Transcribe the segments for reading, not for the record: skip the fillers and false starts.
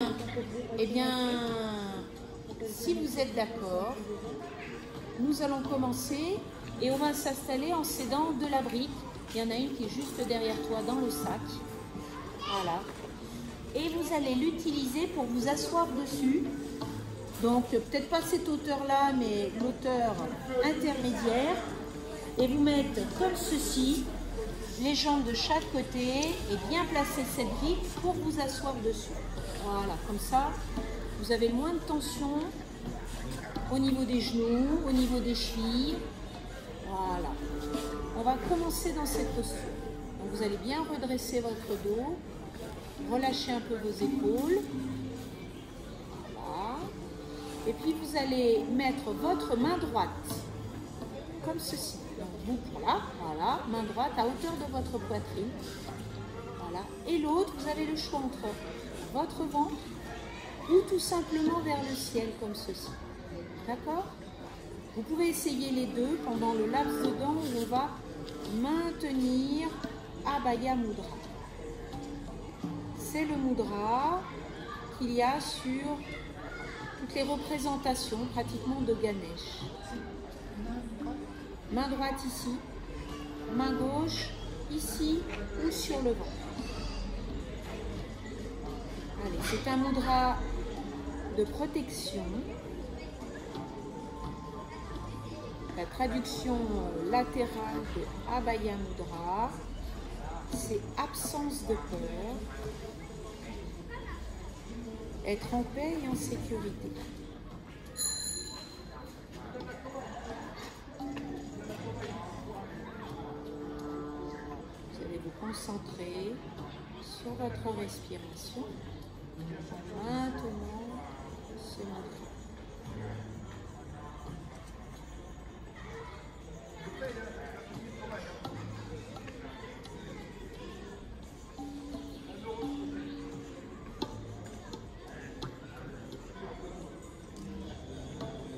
Eh bien, si vous êtes d'accord, nous allons commencer et on va s'installer en s'aidant de la brique. Il y en a une qui est juste derrière toi dans le sac. Voilà. Et vous allez l'utiliser pour vous asseoir dessus. Donc, peut-être pas cette hauteur-là, mais l'hauteur intermédiaire. Et vous mettre comme ceci, les jambes de chaque côté et bien placer cette brique pour vous asseoir dessus. Voilà, comme ça, vous avez moins de tension au niveau des genoux, au niveau des chevilles. Voilà. On va commencer dans cette posture. Donc, vous allez bien redresser votre dos, relâcher un peu vos épaules. Voilà. Et puis, vous allez mettre votre main droite comme ceci. Donc, vous, voilà, main droite à hauteur de votre poitrine. Voilà. Et l'autre, vous avez le choix entre votre ventre ou tout simplement vers le ciel comme ceci. D'accord? Vous pouvez essayer les deux pendant le laps de temps où on va maintenir Abhaya Mudra. C'est le mudra qu'il y a sur toutes les représentations pratiquement de Ganesh. Main droite ici, main gauche ici ou sur le ventre. Allez, c'est un mudra de protection. La traduction latérale de Abhaya Mudra, c'est absence de peur, être en paix et en sécurité. Vous allez vous concentrer sur votre respiration. Maintenant, ce mudra.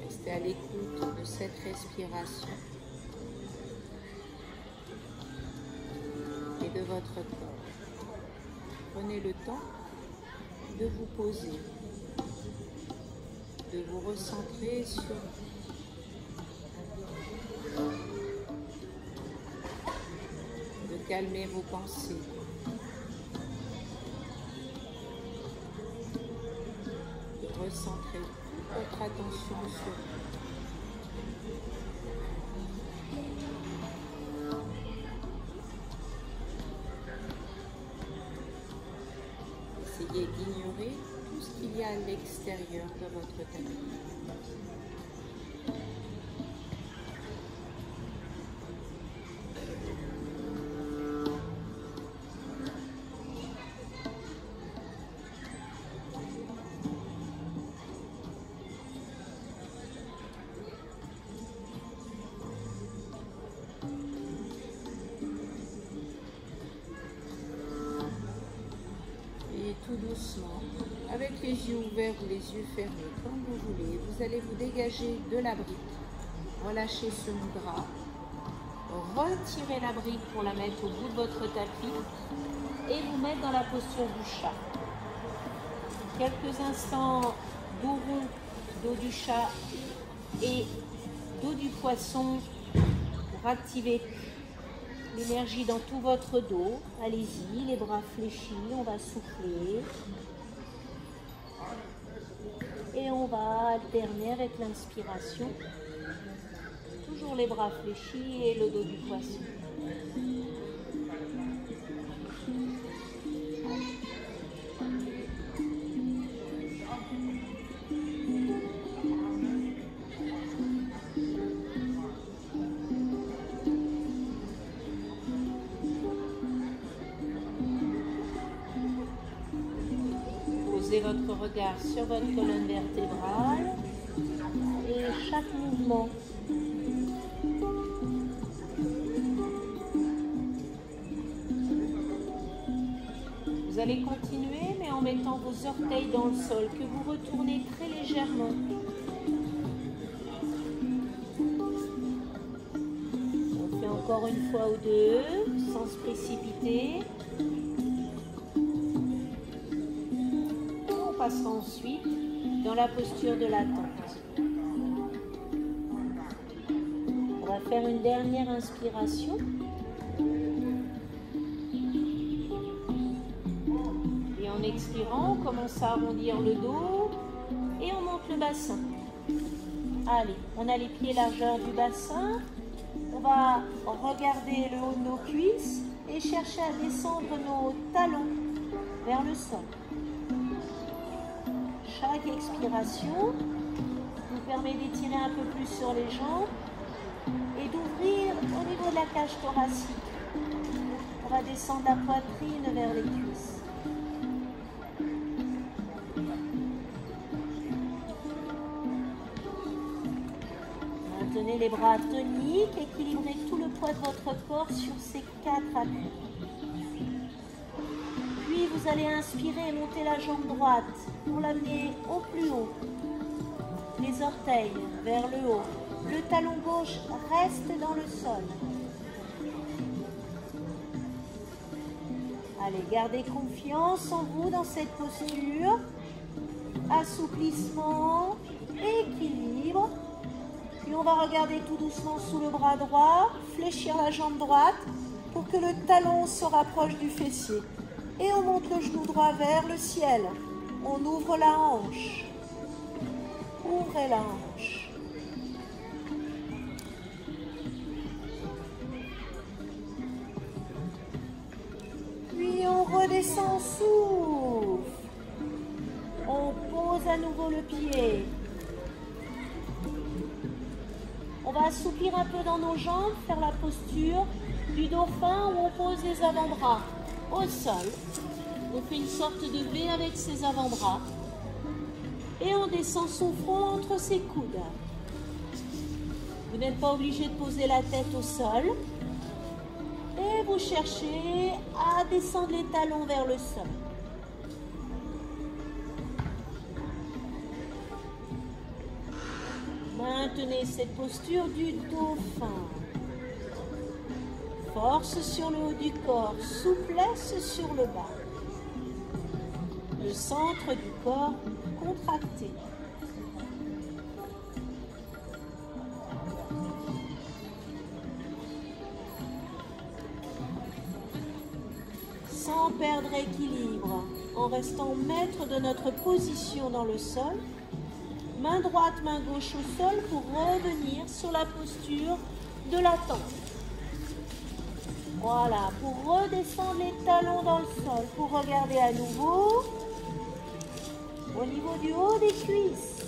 Restez à l'écoute de cette respiration et de votre corps. Prenez le temps de vous poser, de vous recentrer sur de calmer vos pensées. De recentrer toute votre attention sur vous. Essayez d'ignorer tout ce qu'il y a à l'extérieur de votre tête. Tout doucement, avec les yeux ouverts ou les yeux fermés, comme vous voulez, vous allez vous dégager de la brique, relâchez ce mudra, retirez la brique pour la mettre au bout de votre tapis et vous mettre dans la posture du chat. Quelques instants dos rond, dos du chat et dos du poisson pour activer l'énergie dans tout votre dos. Allez-y, les bras fléchis, on va souffler. Et on va alterner avec l'inspiration. Toujours les bras fléchis et le dos du poisson. Posez votre regard sur votre colonne vertébrale et chaque mouvement vous allez continuer mais en mettant vos orteils dans le sol que vous retournez très légèrement. On fait encore une fois ou deux sans se précipiter. passera ensuite dans la posture de l'attente. On va faire une dernière inspiration. Et en expirant, on commence à arrondir le dos et on monte le bassin. Allez, on a les pieds largeur du bassin. On va regarder le haut de nos cuisses et chercher à descendre nos talons vers le sol. Chaque expiration nous permet d'étirer un peu plus sur les jambes et d'ouvrir au niveau de la cage thoracique. On va descendre la poitrine vers les cuisses. Maintenez les bras toniques, équilibrez tout le poids de votre corps sur ces 4 appuis. Puis vous allez inspirer et monter la jambe droite pour l'amener au plus haut. Les orteils vers le haut. Le talon gauche reste dans le sol. Allez, gardez confiance en vous dans cette posture. Assouplissement, équilibre. Puis on va regarder tout doucement sous le bras droit, fléchir la jambe droite pour que le talon se rapproche du fessier. Et on monte le genou droit vers le ciel. On ouvre la hanche. Ouvrez la hanche. Puis on redescend, souffle. On pose à nouveau le pied. On va assouplir un peu dans nos jambes, faire la posture du dauphin où on pose les avant-bras au sol. On fait une sorte de V avec ses avant-bras. Et on descend son front entre ses coudes. Vous n'êtes pas obligé de poser la tête au sol. Et vous cherchez à descendre les talons vers le sol. Maintenez cette posture du dauphin. Force sur le haut du corps, souplesse sur le bas. Le centre du corps contracté. Sans perdre équilibre, en restant maître de notre position dans le sol. Main droite, main gauche au sol pour revenir sur la posture de l'attente. Voilà, pour redescendre les talons dans le sol, pour regarder à nouveau au niveau du haut des cuisses.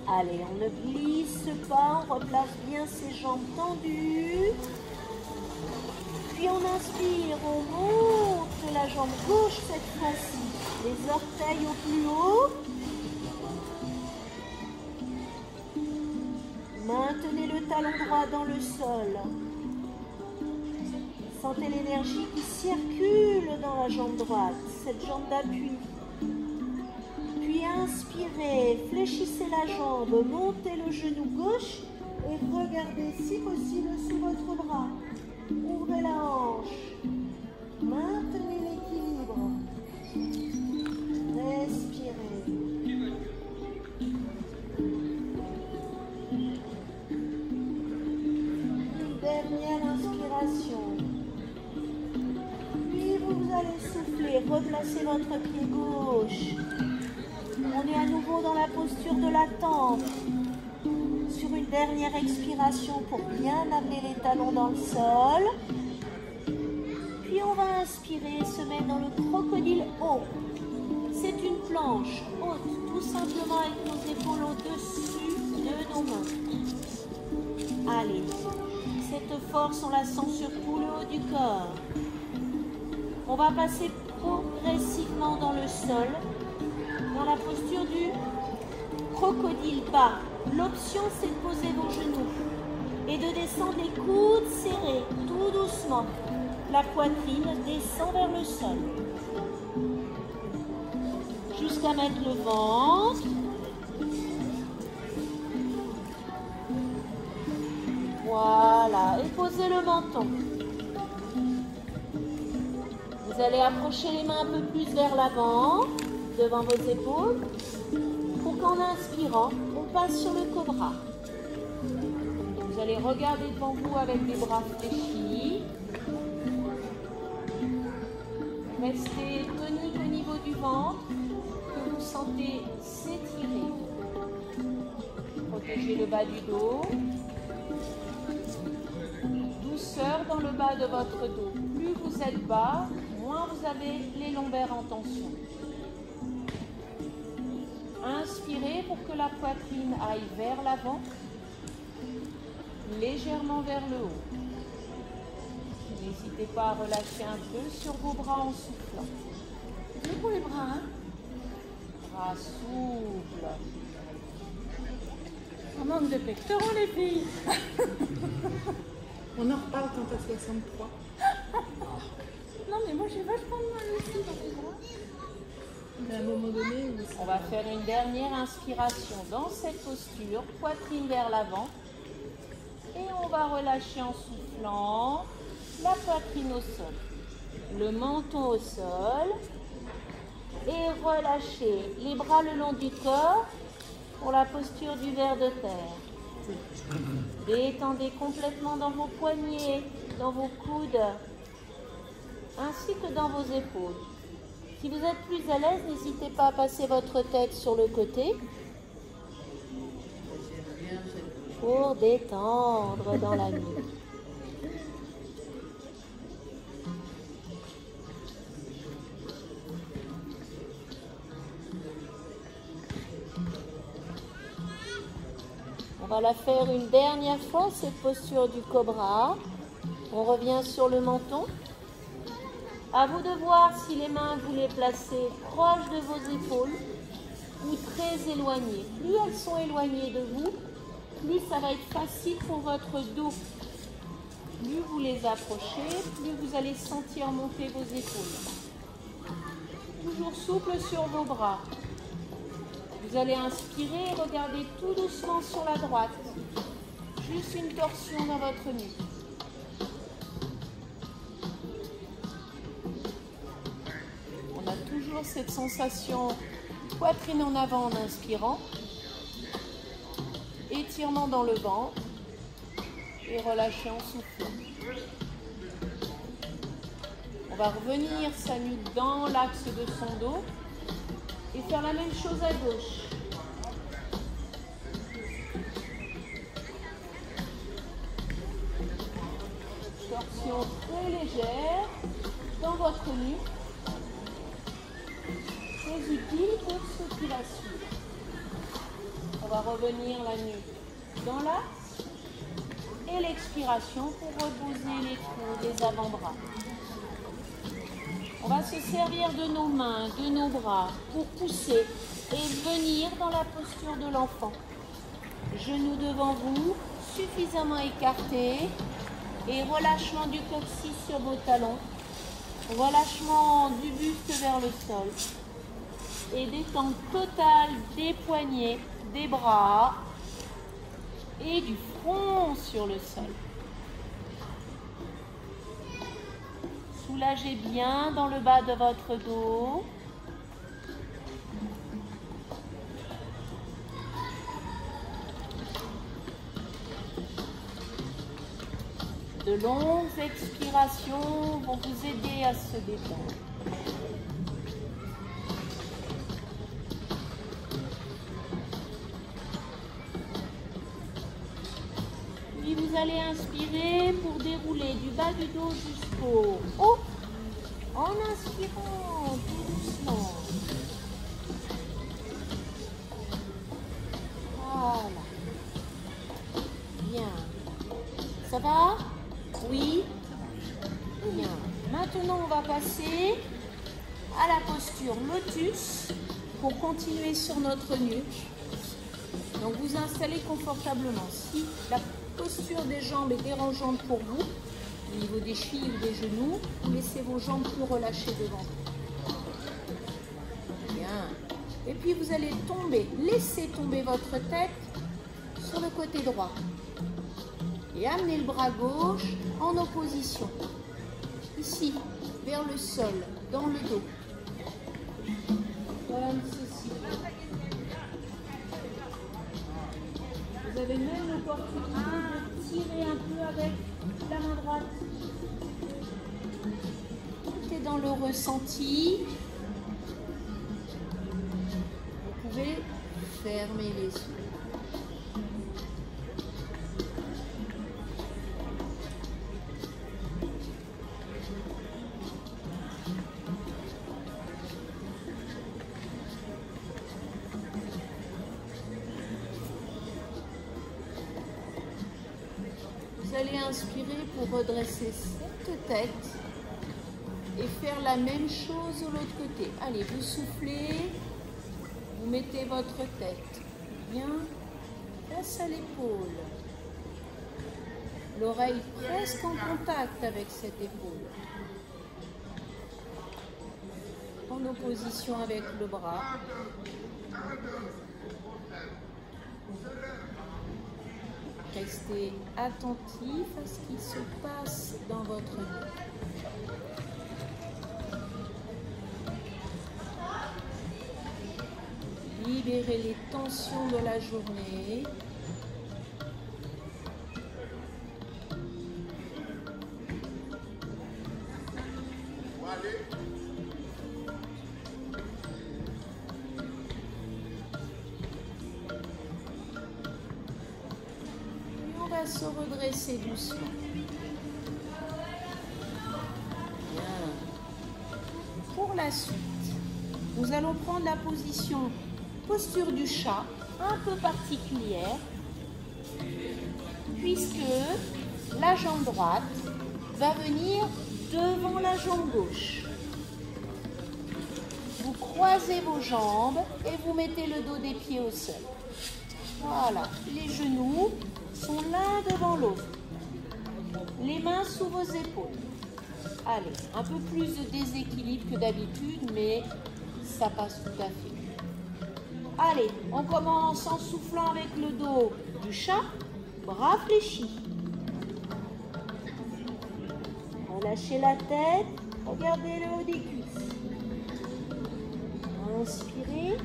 Allez, on ne glisse pas, on replace bien ses jambes tendues. Puis on inspire, on monte la jambe gauche cette fois-ci. Les orteils au plus haut. Maintenez le talon droit dans le sol. Sentez l'énergie qui circule dans la jambe droite, cette jambe d'appui. Puis inspirez, fléchissez la jambe, montez le genou gauche et regardez si possible sous votre bras. Ouvrez la hanche. Maintenez l'équilibre. Respirez. Une dernière inspiration. Puis vous allez souffler, replacer votre pied gauche. On est à nouveau dans la posture de l'attente. Sur une dernière expiration pour bien amener les talons dans le sol. Puis on va inspirer et se mettre dans le crocodile haut. C'est une planche haute, tout simplement avec nos épaules au-dessus de nos mains. Allez, cette force, on la sent sur tout le haut du corps. On va passer progressivement dans le sol, dans la posture du crocodile bas. L'option, c'est de poser vos genoux et de descendre les coudes serrés, tout doucement. La poitrine descend vers le sol. Jusqu'à mettre le ventre. Voilà, et posez le menton. Vous allez approcher les mains un peu plus vers l'avant, devant vos épaules, pour qu'en inspirant, on passe sur le cobra. Vous allez regarder devant vous avec les bras fléchis. Restez tonique au niveau du ventre, que vous sentez s'étirer. Protégez le bas du dos. Douceur dans le bas de votre dos. Plus vous êtes bas, moins vous avez les lombaires en tension. Inspirez pour que la poitrine aille vers l'avant, légèrement vers le haut. N'hésitez pas à relâcher un peu sur vos bras en soufflant. C'est pour les bras, hein? Bras souples. On manque de pectoraux, les filles. On en reparle quand t'as 63. Non, mais moi j'ai vachement de mal aussi dans les bras. Mais à un moment donné, on va faire une dernière inspiration dans cette posture, poitrine vers l'avant. Et on va relâcher en soufflant la poitrine au sol, le menton au sol. Et relâchez les bras le long du corps pour la posture du ver de terre. Détendez complètement dans vos poignets, dans vos coudes, ainsi que dans vos épaules. Si vous êtes plus à l'aise, n'hésitez pas à passer votre tête sur le côté pour détendre dans la nuit. On va la faire une dernière fois, cette posture du cobra. On revient sur le menton. À vous de voir si les mains, vous les placez proches de vos épaules ou très éloignées. Plus elles sont éloignées de vous, plus ça va être facile pour votre dos. Plus vous les approchez, plus vous allez sentir monter vos épaules. Toujours souple sur vos bras. Vous allez inspirer et regarder tout doucement sur la droite. Juste une torsion dans votre nuque. On a toujours cette sensation poitrine en avant en inspirant. Étirement dans le ventre. Et relâcher en soufflant. On va revenir sa nuque dans l'axe de son dos. Et faire la même chose à gauche. Torsion très légère dans votre nuque. Très utile pour ceux qui la suivent. On va revenir la nuque dans l'axe. Et l'expiration pour reposer les coudes, les avant-bras. On va se servir de nos mains, de nos bras pour pousser et venir dans la posture de l'enfant. Genoux devant vous, suffisamment écartés et relâchement du coccyx sur vos talons. Relâchement du buste vers le sol et détente totale des poignets, des bras et du front sur le sol. Soulagez bien dans le bas de votre dos. De longues expirations vont vous aider à se détendre. Puis vous allez inspirer pour dérouler du bas du dos jusqu'au haut. En inspirant tout doucement. Voilà. Bien. Ça va? Oui? Bien. Maintenant, on va passer à la posture lotus pour continuer sur notre nuque. Donc, vous installez confortablement. Si la posture des jambes est dérangeante pour vous, au niveau des chevilles ou des genoux, vous laissez vos jambes plus relâchées devant vous. Bien. Et puis vous allez tomber, laissez tomber votre tête sur le côté droit. Et amenez le bras gauche en opposition. Ici. vers le sol, dans le dos. Comme ceci. Vous avez même l'opportunité de tirer un peu avec la main droite. Tout est dans le ressenti. Vous pouvez fermer les yeux. Vous allez inspirer pour redresser cette tête et faire la même chose de l'autre côté. Allez, vous soufflez, vous mettez votre tête bien face à l'épaule. L'oreille presque en contact avec cette épaule. En opposition avec le bras. Restez attentif à ce qui se passe dans votre nuque. Libérez les tensions de la journée. Se redresser doucement. Bien. Pour la suite, nous allons prendre la posture du chat, un peu particulière, puisque la jambe droite va venir devant la jambe gauche. Vous croisez vos jambes et vous mettez le dos des pieds au sol. Voilà, les genoux sont l'un devant l'autre. Les mains sous vos épaules. Allez, un peu plus de déséquilibre que d'habitude, mais ça passe tout à fait. Allez, on commence en soufflant avec le dos du chat, bras fléchis. Relâchez la tête, regardez le haut des cuisses. Inspirez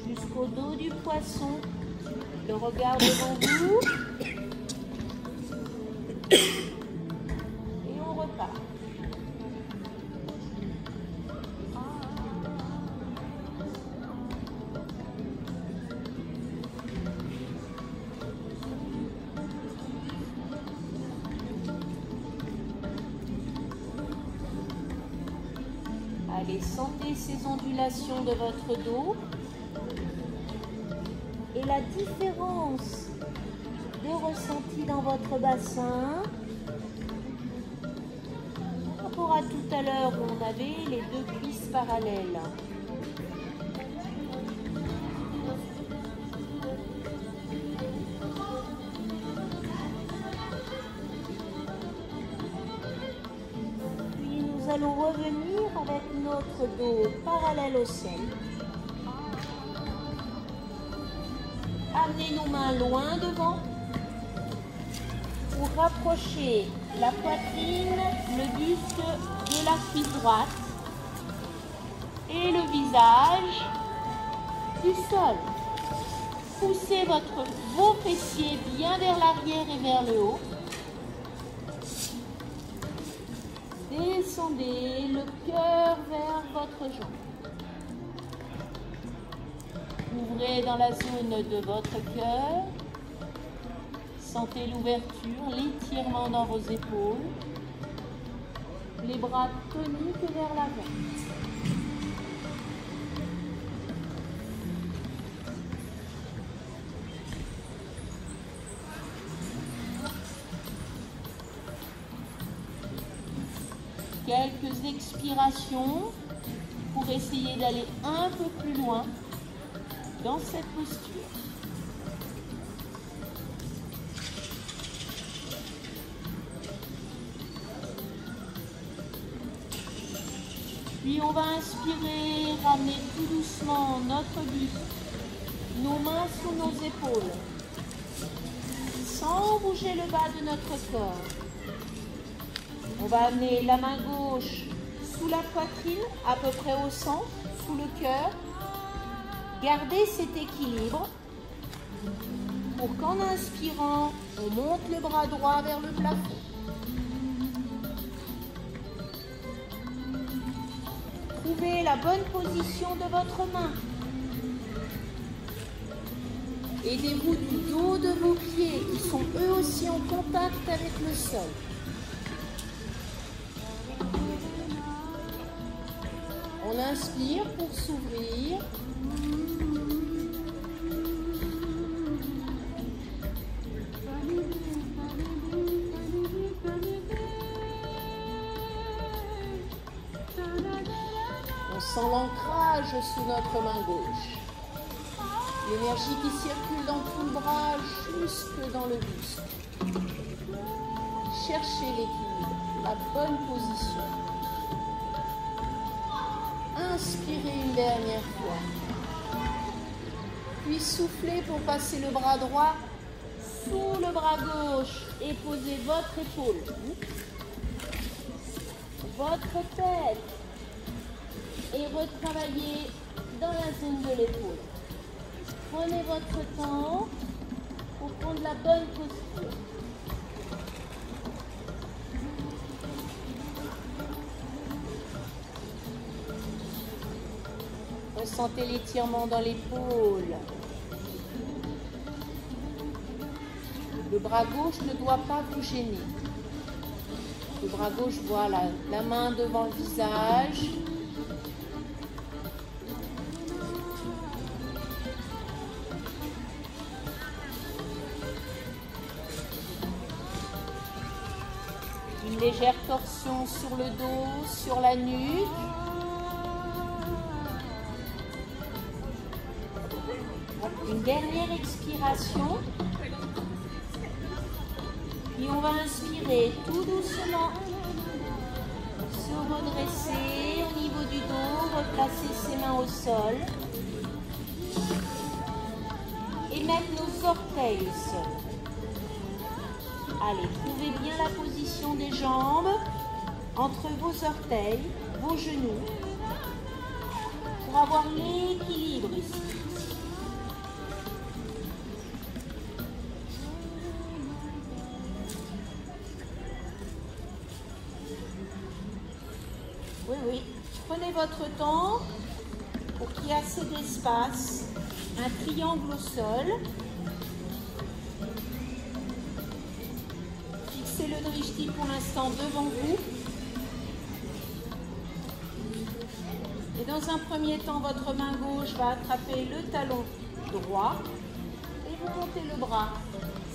jusqu'au dos du poisson. Le regard devant vous. Et on repart. Allez, sentez ces ondulations de votre dos. Et la différence de ressenti dans votre bassin par rapport à tout à l'heure où on avait les deux cuisses parallèles. Puis nous allons revenir avec notre dos parallèle au sol. Amenez nos mains loin devant pour rapprocher la poitrine, le buste de la cuisse droite et le visage du sol. Poussez vos fessiers bien vers l'arrière et vers le haut. Descendez le cœur vers votre jambe. Ouvrez dans la zone de votre cœur. Sentez l'ouverture, l'étirement dans vos épaules. Les bras toniques vers l'avant. Quelques expirations pour essayer d'aller un peu plus loin dans cette posture. Puis on va inspirer, ramener tout doucement notre buste, nos mains sous nos épaules, sans bouger le bas de notre corps. On va amener la main gauche sous la poitrine, à peu près au centre, sous le cœur. Gardez cet équilibre pour qu'en inspirant, on monte le bras droit vers le plafond. Trouvez la bonne position de votre main. Aidez-vous du dos de vos pieds qui sont eux aussi en contact avec le sol. On inspire pour s'ouvrir. On sent l'ancrage sous notre main gauche. L'énergie qui circule dans tout le bras jusque dans le buste. Cherchez l'équilibre, la bonne position. Inspirez une dernière fois. Puis soufflez pour passer le bras droit sous le bras gauche et posez votre épaule. Votre tête. Et retravaillez dans la zone de l'épaule. Prenez votre temps pour prendre la bonne posture. Ressentez l'étirement dans l'épaule. Le bras gauche ne doit pas vous gêner. Le bras gauche, voilà, la main devant le visage. Une légère torsion sur le dos, sur la nuque. Une dernière expiration. Puis on va inspirer tout doucement. Se redresser au niveau du dos, replacer ses mains au sol. Et mettre nos orteils au sol. Allez, trouvez bien la position des jambes entre vos orteils, vos genoux, pour avoir l'équilibre ici. Oui, oui. Prenez votre temps pour qu'il y ait assez d'espace. Un triangle au sol. Fixez le drishti pour l'instant devant vous. Et dans un premier temps, votre main gauche va attraper le talon droit et vous montez le bras.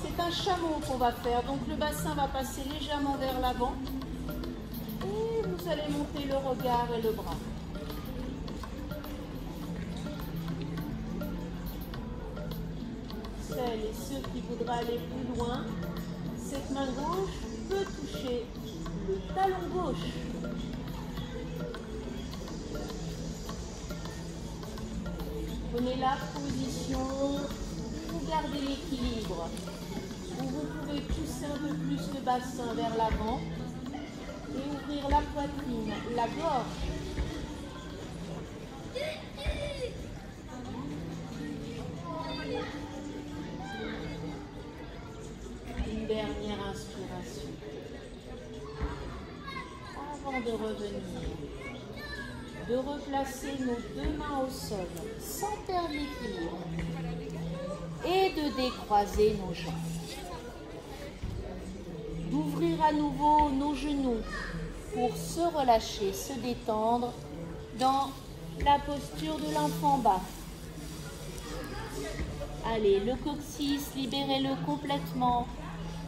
C'est un chameau qu'on va faire, donc le bassin va passer légèrement vers l'avant. Et vous allez monter le regard et le bras. Celles et ceux qui voudraient aller plus loin, cette main gauche peut toucher le talon gauche. Prenez la position où vous gardez l'équilibre, où vous pouvez pousser un peu plus le bassin vers l'avant et ouvrir la poitrine, la gorge. Une dernière inspiration. Avant de revenir, de replacer nos deux mains au sol sans perdre l'équilibre et de décroiser nos jambes. D'ouvrir à nouveau nos genoux pour se relâcher, se détendre dans la posture de l'enfant bas. Allez, le coccyx, libérez-le complètement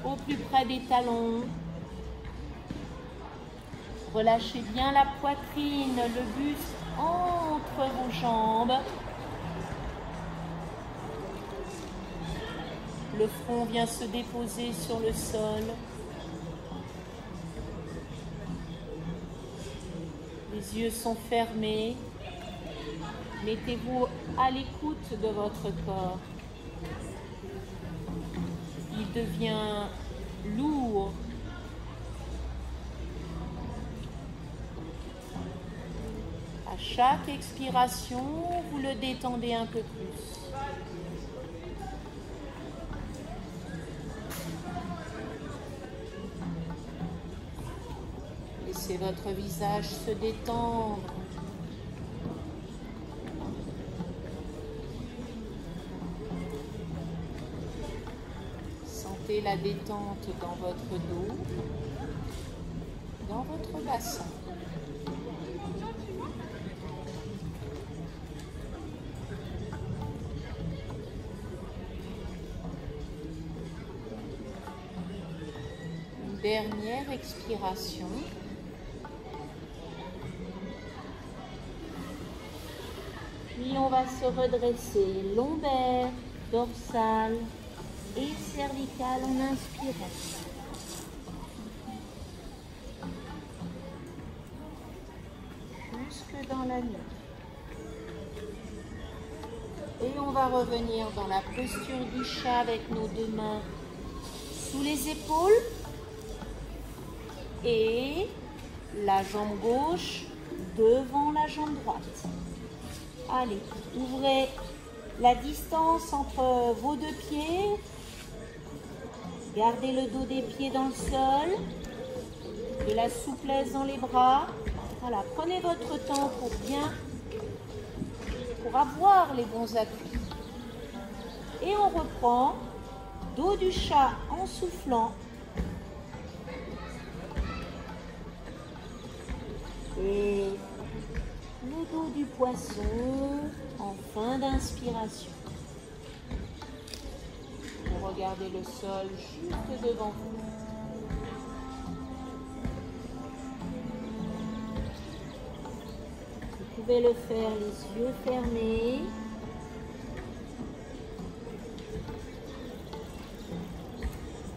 au plus près des talons. Relâchez bien la poitrine, le buste entre vos jambes. Le front vient se déposer sur le sol. Les yeux sont fermés. Mettez-vous à l'écoute de votre corps. Il devient lourd. À chaque expiration, vous le détendez un peu plus. Laissez votre visage se détendre. Sentez la détente dans votre dos, dans votre bassin. Une dernière expiration. Puis on va se redresser lombaire, dorsale et cervicale en inspirant. Jusque dans la nuque. Et on va revenir dans la posture du chat avec nos deux mains sous les épaules et la jambe gauche devant la jambe droite. Allez, ouvrez la distance entre vos deux pieds. Gardez le dos des pieds dans le sol. De la souplesse dans les bras. Voilà, prenez votre temps pour avoir les bons appuis. Et on reprend. Dos du chat en soufflant. Et le dos du poisson en fin d'inspiration. Vous regardez le sol juste devant vous. Vous pouvez le faire les yeux fermés.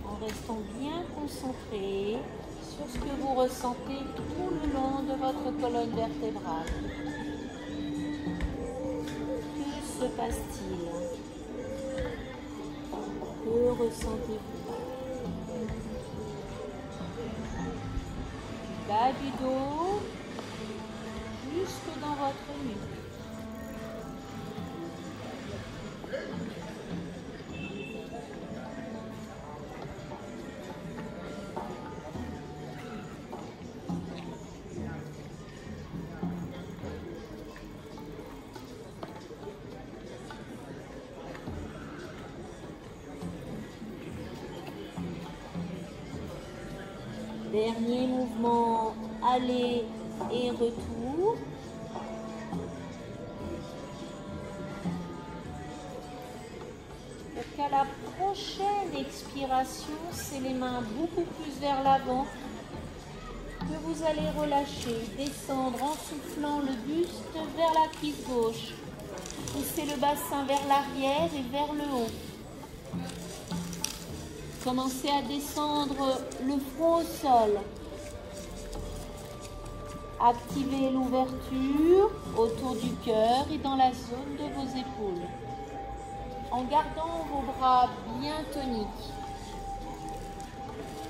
En restant bien concentré sur ce que vous ressentez tout le long de votre colonne vertébrale. Que se passe-t-il? Que ressentez-vous? Du bas du dos jusque dans votre nuque. Dernier mouvement, aller et retour. Pour qu'à la prochaine expiration, c'est les mains beaucoup plus vers l'avant que vous allez relâcher, descendre en soufflant le buste vers la cuisse gauche. Poussez le bassin vers l'arrière et vers le haut. Commencez à descendre le front au sol. Activez l'ouverture autour du cœur et dans la zone de vos épaules. En gardant vos bras bien toniques.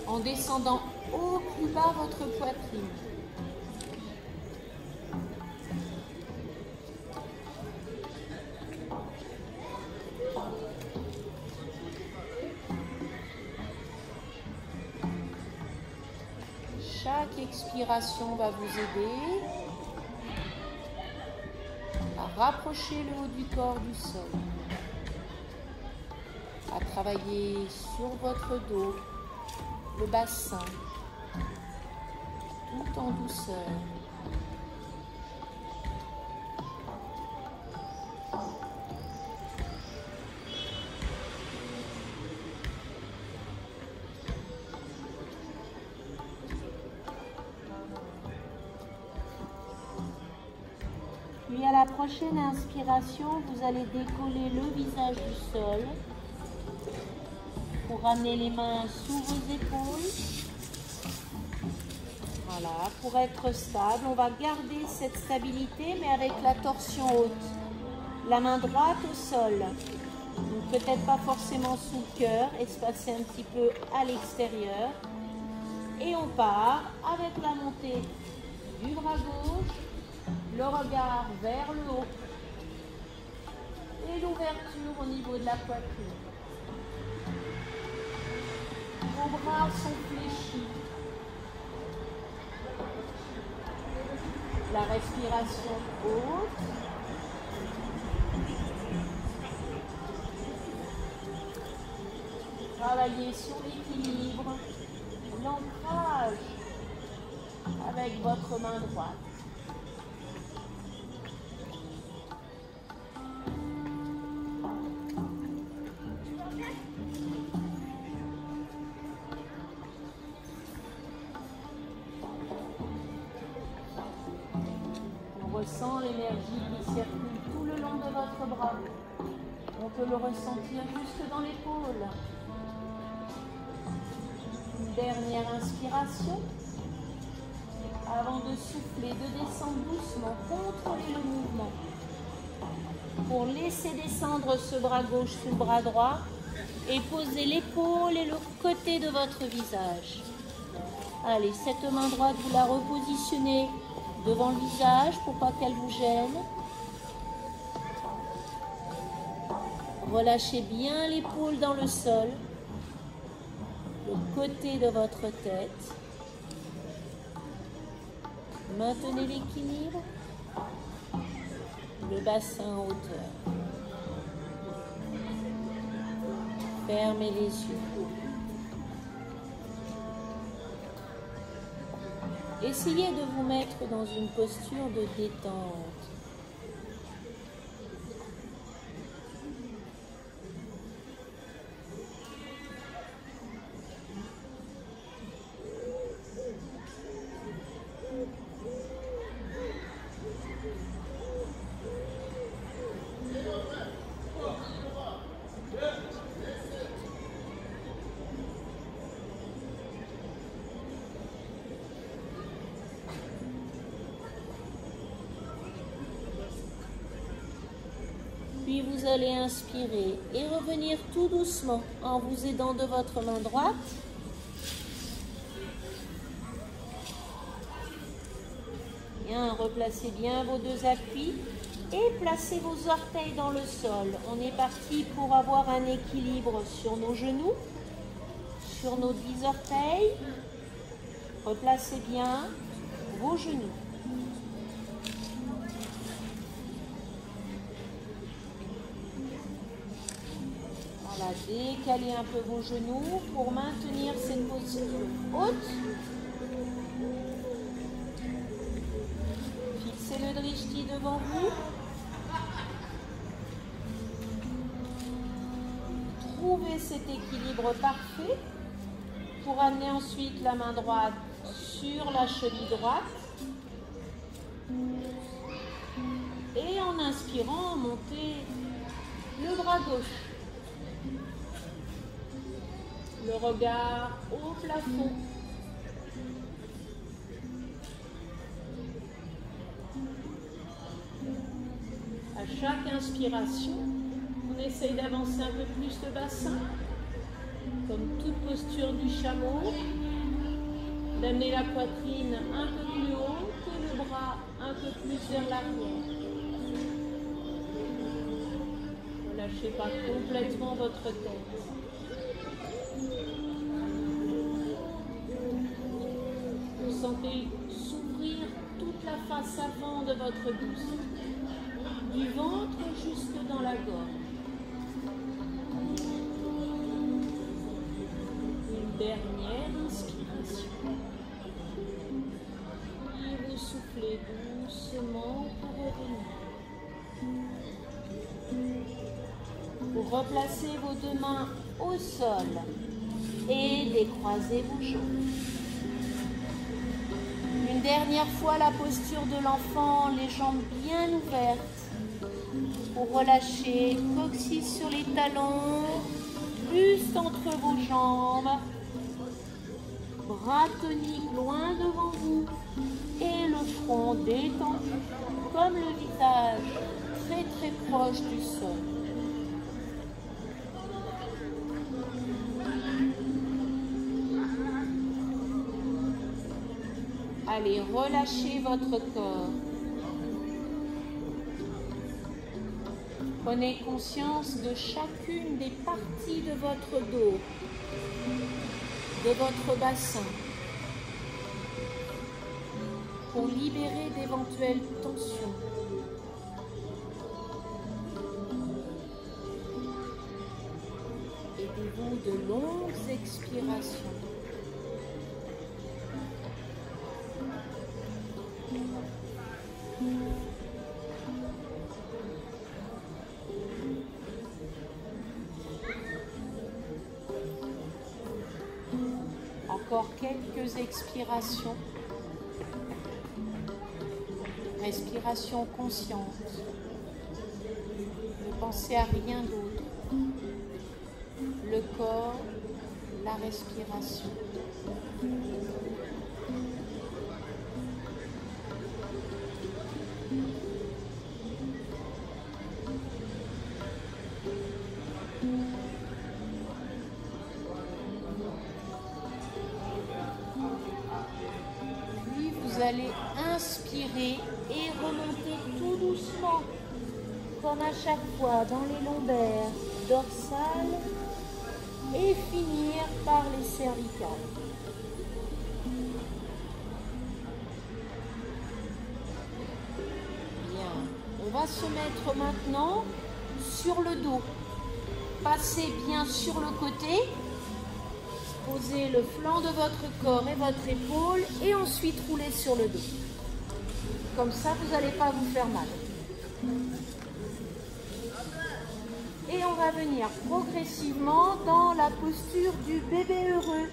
En descendant au plus bas votre poitrine. Chaque expiration va vous aider à rapprocher le haut du corps du sol, à travailler sur votre dos, le bassin, tout en douceur. Puis à la prochaine inspiration, vous allez décoller le visage du sol pour ramener les mains sous vos épaules. Voilà, pour être stable, on va garder cette stabilité mais avec la torsion haute. La main droite au sol, donc peut-être pas forcément sous le cœur, espacée un petit peu à l'extérieur. Et on part avec la montée du bras gauche, Le regard vers le haut. Et l'ouverture au niveau de la poitrine. Vos bras sont fléchis. La respiration haute. Travaillez sur l'équilibre, l'ancrage avec votre main droite. On ressent l'énergie qui circule tout le long de votre bras. On peut le ressentir juste dans l'épaule. Dernière inspiration. Avant de souffler, de descendre doucement, contrôlez le mouvement. Pour laisser descendre ce bras gauche sous le bras droit et poser l'épaule et le côté de votre visage. Allez, cette main droite, vous la repositionnez devant le visage pour pas qu'elle vous gêne. Relâchez bien l'épaule dans le sol. Le côté de votre tête. Maintenez l'équilibre. Le bassin en hauteur. Fermez les yeux. Essayez de vous mettre dans une posture de détente. Puis vous allez inspirer et revenir tout doucement en vous aidant de votre main droite. Bien, replacez bien vos deux appuis et placez vos orteils dans le sol. On est parti pour avoir un équilibre sur nos genoux, sur nos 10 orteils. Replacez bien vos genoux. Voilà, décalez un peu vos genoux pour maintenir cette posture haute. Fixez le drishti devant vous. Trouvez cet équilibre parfait pour amener ensuite la main droite sur la cheville droite. Et en inspirant, montez le bras gauche. Le regard au plafond. À chaque inspiration, on essaye d'avancer un peu plus le bassin, comme toute posture du chameau, d'amener la poitrine un peu plus haut que le bras un peu plus vers l'arrière. Ne lâchez pas complètement votre tête. Vous sentez s'ouvrir toute la face avant de votre bouche, du ventre jusque dans la gorge. Une dernière inspiration. Et vous soufflez doucement pour revenir. Vous replacez vos deux mains au sol et décroisez vos jambes. Une dernière fois, la posture de l'enfant, les jambes bien ouvertes. Pour relâcher, coccyx sur les talons, buste entre vos jambes, bras toniques loin devant vous et le front détendu, comme le visage très très proche du sol. Allez, relâchez votre corps. Prenez conscience de chacune des parties de votre dos, de votre bassin, pour libérer d'éventuelles tensions. Aidez-vous de longues expirations. Encore quelques expirations. Respiration consciente. Ne pensez à rien d'autre. Le corps, la respiration. Puis vous allez inspirer et remonter tout doucement, comme à chaque fois dans les lombaires, dorsales, et finir par les cervicales. Bien, on va se mettre maintenant sur le dos. Passez bien sur le côté, posez le flanc de votre corps et votre épaule et ensuite roulez sur le dos. Comme ça, vous n'allez pas vous faire mal. Et on va venir progressivement dans la posture du bébé heureux.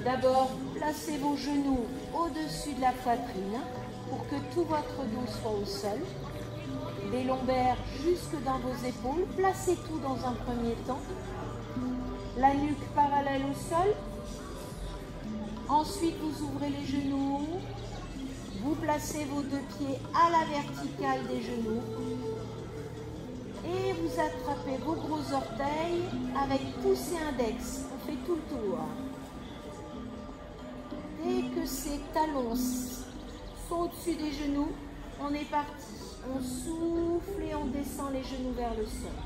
D'abord, placez vos genoux au-dessus de la poitrine pour que tout votre dos soit au sol. Des lombaires jusque dans vos épaules. Placez tout dans un premier temps. La nuque parallèle au sol. Ensuite, vous ouvrez les genoux. Vous placez vos deux pieds à la verticale des genoux. Et vous attrapez vos gros orteils avec pouce et index. On fait tout le tour. Dès que ces talons sont au-dessus des genoux, on est parti. On souffle et on descend les genoux vers le sol.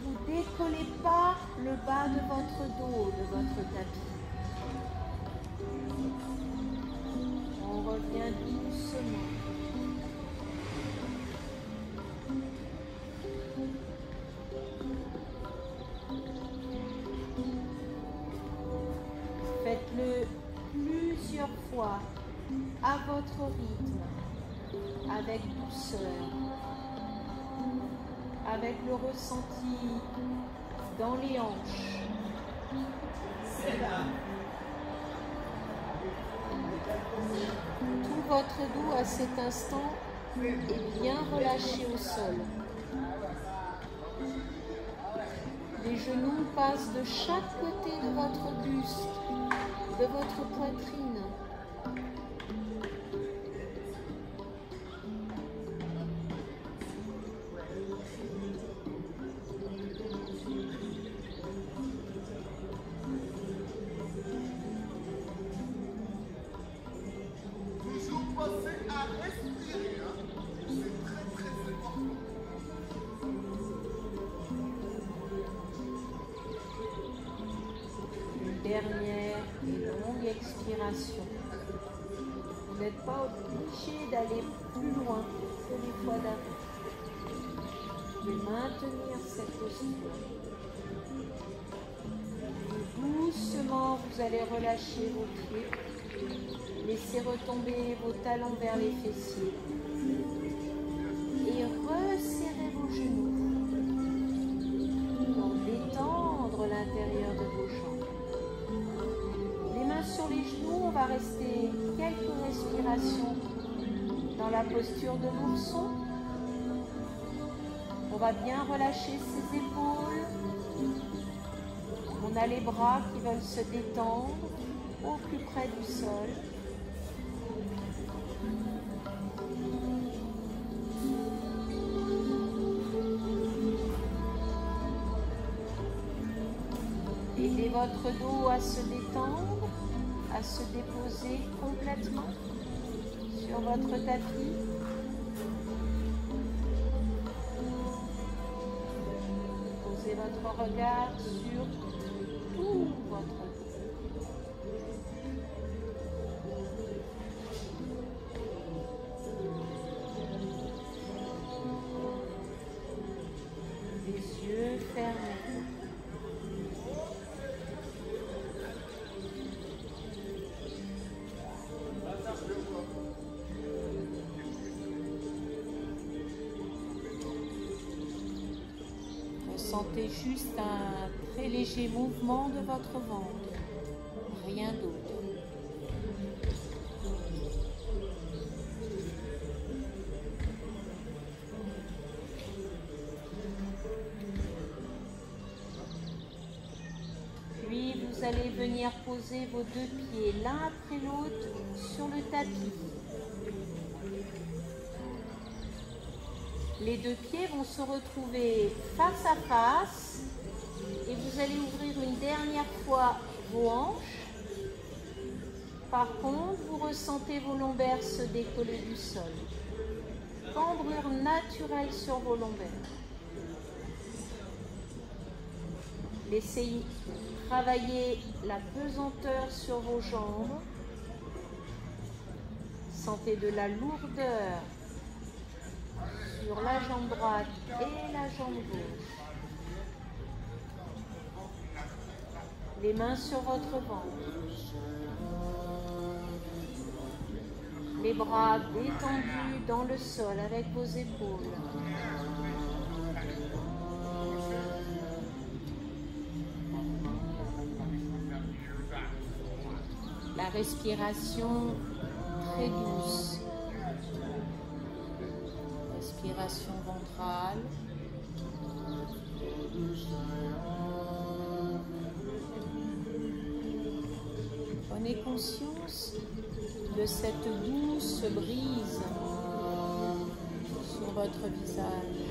Vous ne décollez pas le bas de votre dos, de votre tapis. On revient doucement. Faites-le plusieurs fois à votre rythme, avec douceur, avec le ressenti dans les hanches. Tout votre dos à cet instant est bien relâché au sol. Les genoux passent de chaque côté de votre buste, de votre poitrine. Toujours penser à respirer, hein. C'est très très important. Une dernière et longue expiration. Vous n'êtes pas obligé d'aller plus loin que les fois d'avant. Vous pouvez maintenir cette posture. Doucement, vous allez relâcher vos pieds. Laissez retomber vos talons vers les fessiers. Et resserrez vos genoux. Pour détendre l'intérieur de vos jambes. Les mains sur les genoux, on va rester quelques respirations dans la posture de l'ourson. On va bien relâcher ses épaules. On a les bras qui veulent se détendre au plus près du sol. Aidez votre dos à se détendre, à se déposer complètement sur votre tapis. Posez votre regard sur tout votre dos. Les yeux fermés. Ressentez juste un très léger mouvement de votre ventre, rien d'autre. Puis vous allez venir poser vos deux pieds l'un après l'autre sur le tapis. Les deux pieds vont se retrouver face à face et vous allez ouvrir une dernière fois vos hanches. Par contre, vous ressentez vos lombaires se décoller du sol. Cambrure naturelle sur vos lombaires. Laissez travailler la pesanteur sur vos jambes. Sentez de la lourdeur sur la jambe droite et la jambe gauche. Les mains sur votre ventre. Les bras détendus dans le sol avec vos épaules. La respiration très douce. Respiration ventrale. Prenez conscience de cette douce brise sur votre visage.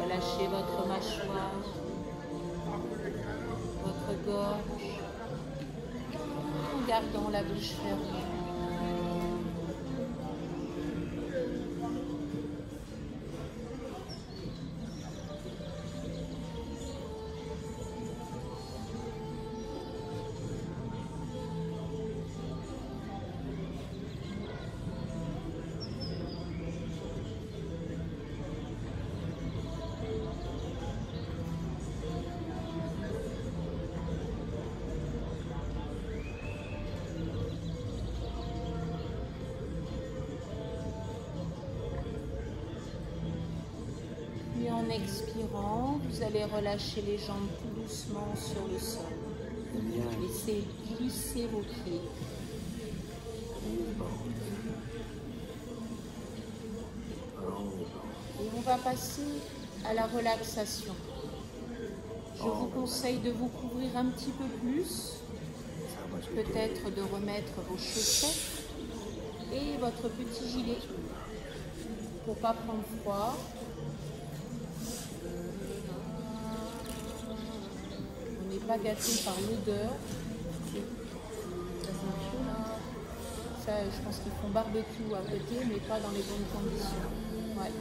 Relâchez votre mâchoire, votre gorge, en gardant la bouche fermée. En expirant, vous allez relâcher les jambes tout doucement sur le sol. Laissez glisser vos pieds. Et on va passer à la relaxation. Je vous conseille de vous couvrir un petit peu plus, peut-être de remettre vos chaussettes et votre petit gilet pour ne pas prendre froid. Pas gâté par l'odeur. Ça, je pense qu'ils font barbecue à côté, mais pas dans les bonnes conditions. Ouais.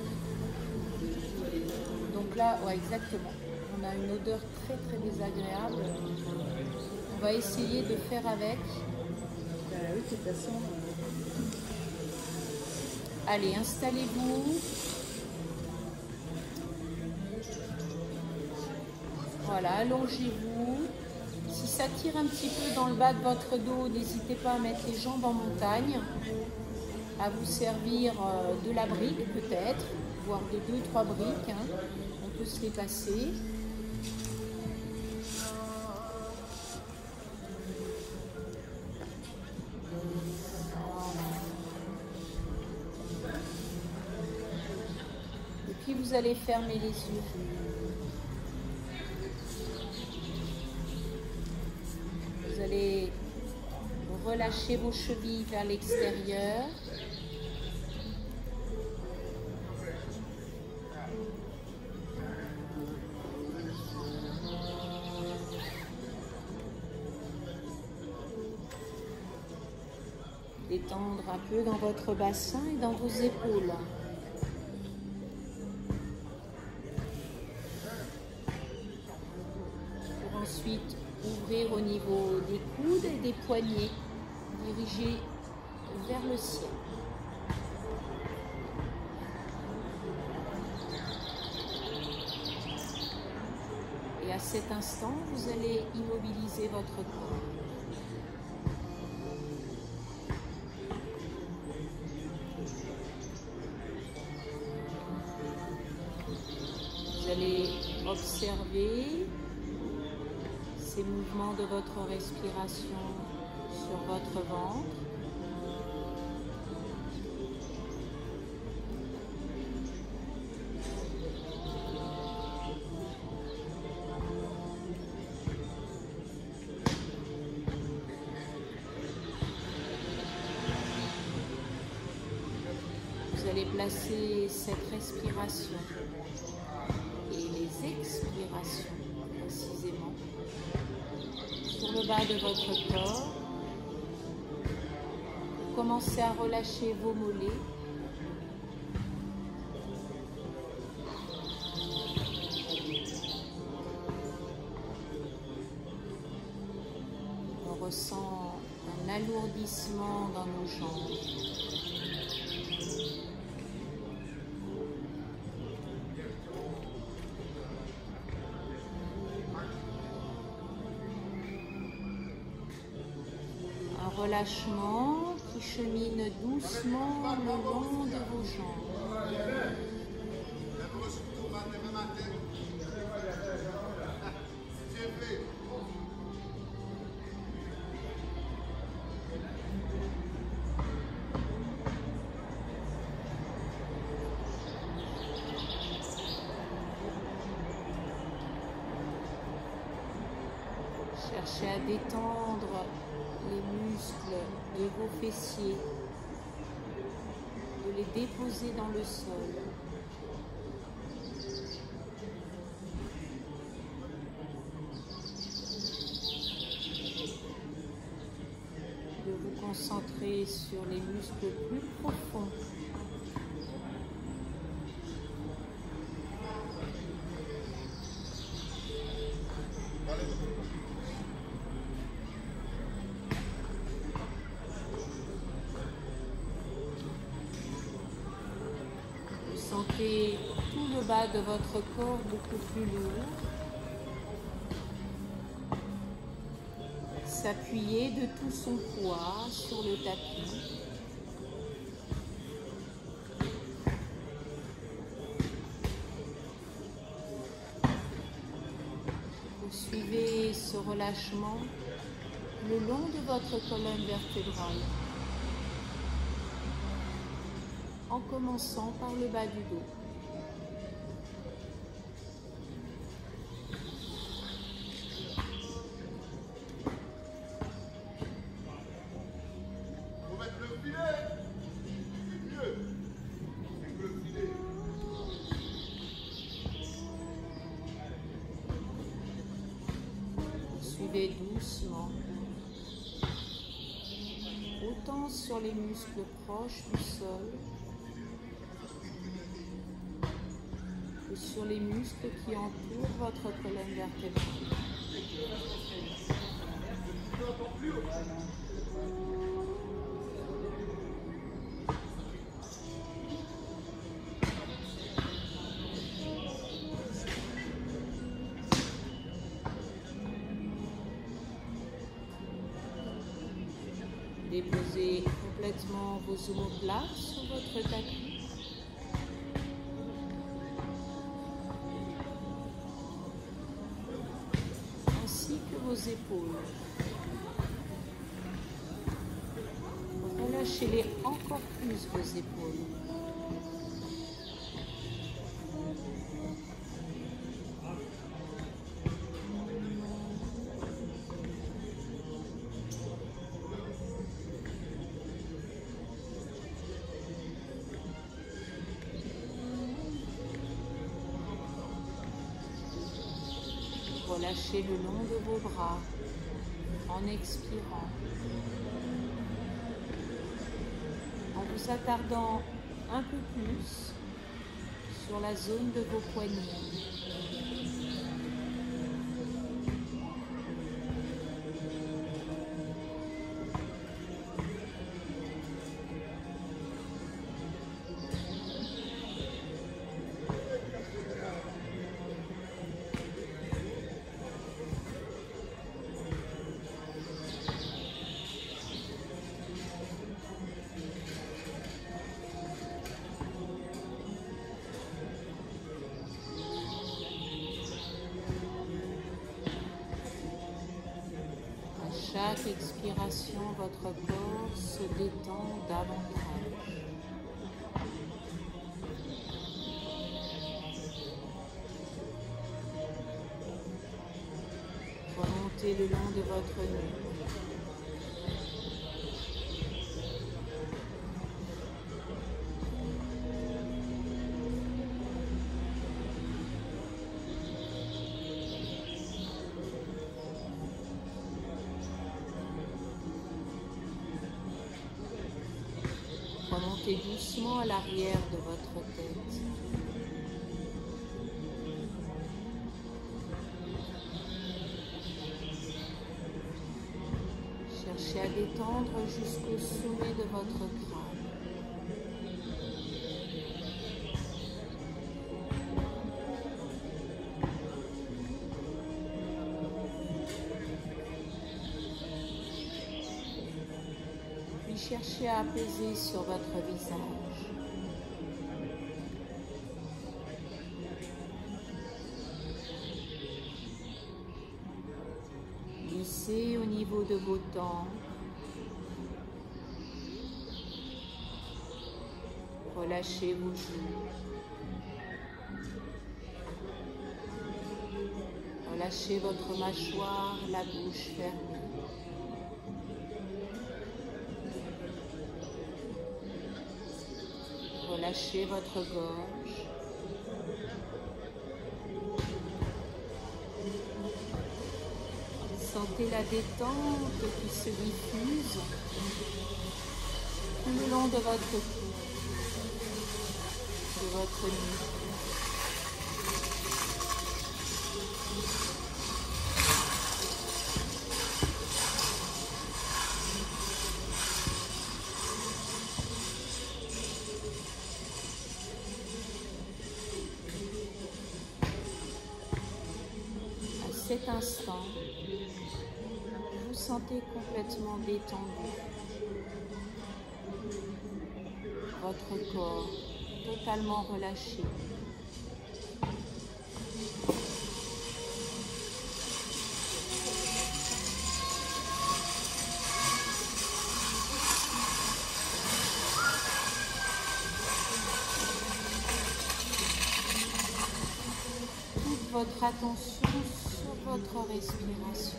Donc là, ouais, exactement. On a une odeur très très désagréable. On va essayer de faire avec. Oui, de toute façon. Allez, installez-vous. Voilà, allongez-vous. Si ça tire un petit peu dans le bas de votre dos, n'hésitez pas à mettre les jambes en montagne, à vous servir de la brique peut-être, voire de 2-3 briques. Hein. On peut se les passer. Et puis vous allez fermer les yeux. Vous allez relâcher vos chevilles vers l'extérieur. Détendre un peu dans votre bassin et dans vos épaules. Pour ensuite ouvrir au niveau des coudes et des poignets, dirigés vers le ciel. Et à cet instant, vous allez immobiliser votre corps. Vous allez observer ces mouvements de votre respiration sur votre ventre. Vous allez placer cette respiration et les expirations précisément sur le bas de votre corps. Commencez à relâcher vos mollets. On ressent un alourdissement dans nos jambes. Relâchement qui chemine doucement le long de vos jambes. Cherchez à détendre les muscles de vos fessiers, de les déposer dans le sol. De vous concentrer sur les muscles plus profonds. Sentez tout le bas de votre corps beaucoup plus lourd. S'appuyer de tout son poids sur le tapis. Poursuivez ce relâchement le long de votre colonne vertébrale, en commençant par le bas du dos. Faut mettre le filet. C'est mieux. C'est le filet. Suivez doucement, autant sur les muscles proches du sol que sur les muscles qui entourent votre colonne vertébrale. Déposez complètement vos omoplates sur votre tapis. Ainsi que vos épaules. Relâchez-les encore plus, vos épaules. Relâchez le long de vos bras en expirant. en vous attardant un peu plus sur la zone de vos poignets. Chaque expiration, votre corps se détend davantage. Remontez le long de votre nuque. Remontez doucement à l'arrière de votre tête. Cherchez à détendre jusqu'au sommet de votre crâne. Cherchez à apaiser sur votre visage. Glissez au niveau de vos tempes. Relâchez vos joues. Relâchez votre mâchoire, la bouche fermée. Relâchez votre gorge. Sentez la détente qui se diffuse tout le long de votre cou, de votre nuque. À cet instant, vous vous sentez complètement détendu. Votre corps totalement relâché. Toute votre attention sur votre respiration,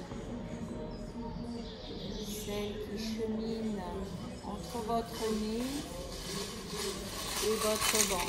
celle qui chemine entre votre nez et votre ventre.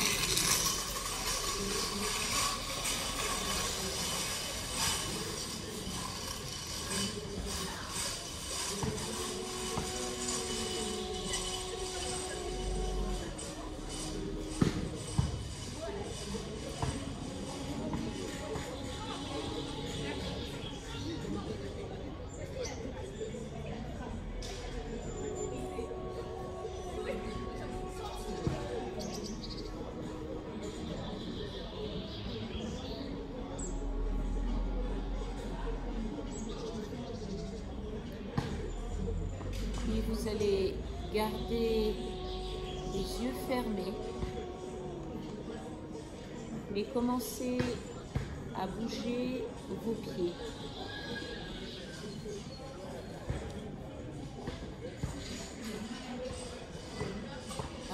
Puis vous allez garder les yeux fermés, mais commencer à bouger vos pieds.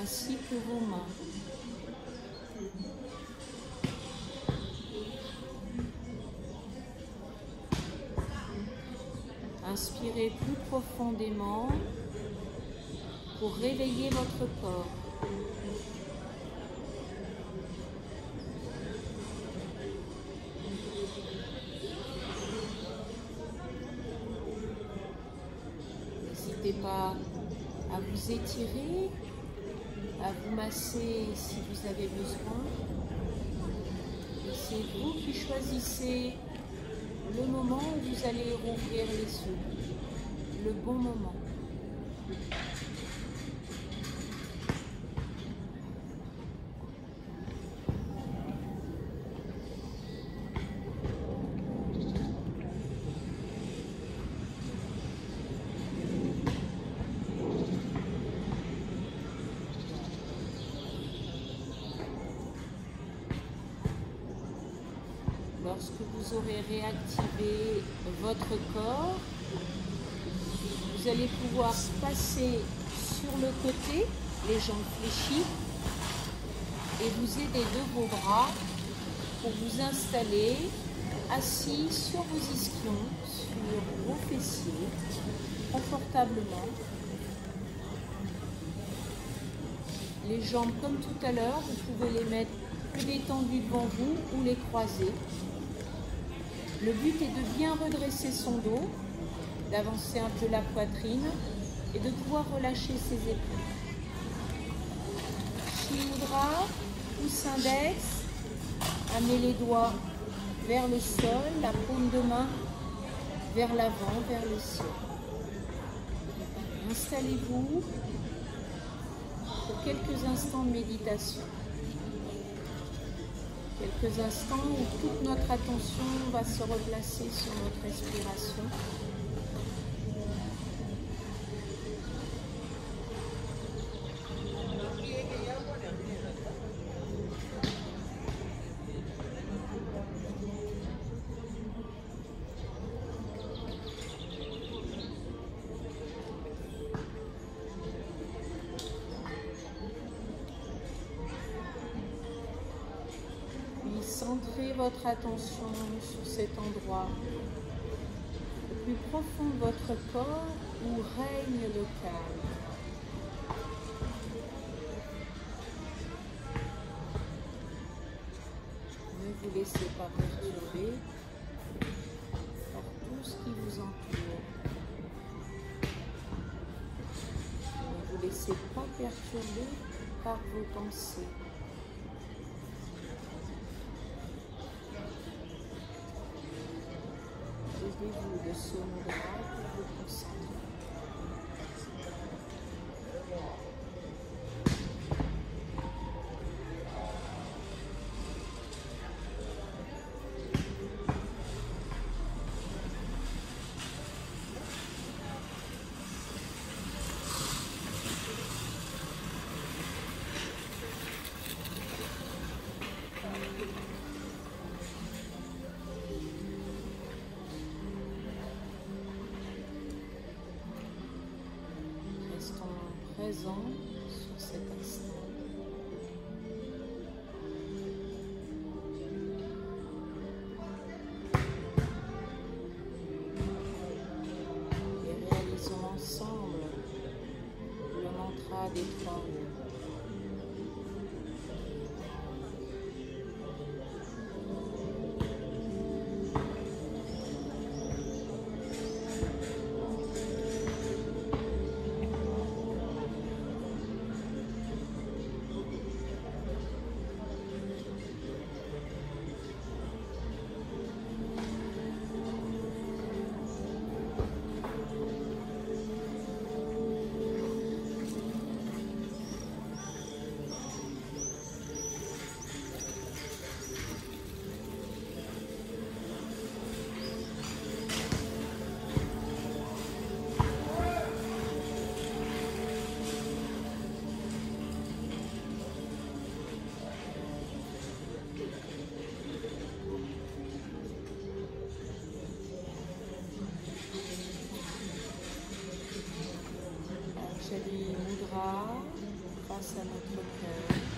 Ainsi que vos mains. Inspirez plus profondément pour réveiller votre corps. N'hésitez pas à vous étirer à vous masser si vous avez besoin. Et c'est vous qui choisissez le moment où vous allez rouvrir les yeux, le bon moment. Lorsque vous aurez réactivé votre corps, vous allez pouvoir passer sur le côté, les jambes fléchies, et vous aider de vos bras pour vous installer assis sur vos ischions, sur vos fessiers, confortablement. Les jambes comme tout à l'heure, vous pouvez les mettre plus détendues devant vous ou les croiser. Le but est de bien redresser son dos, d'avancer un peu la poitrine et de pouvoir relâcher ses épaules. Shimudra, pouce index, amenez les doigts vers le sol, la paume de main vers l'avant, vers le ciel. Installez-vous pour quelques instants de méditation. Quelques instants où toute notre attention va se replacer sur notre respiration. Centrez votre attention sur cet endroit, le plus profond de votre corps où règne le calme. Ne vous laissez pas perturber par tout ce qui vous entoure. Ne vous laissez pas perturber par vos pensées. Aidez-vous de ce mudra pour vous concentrer. Présent sur cet instant. Et réalisons ensemble le mantra des 3 mots. Anjali Mudra face à notre cœur.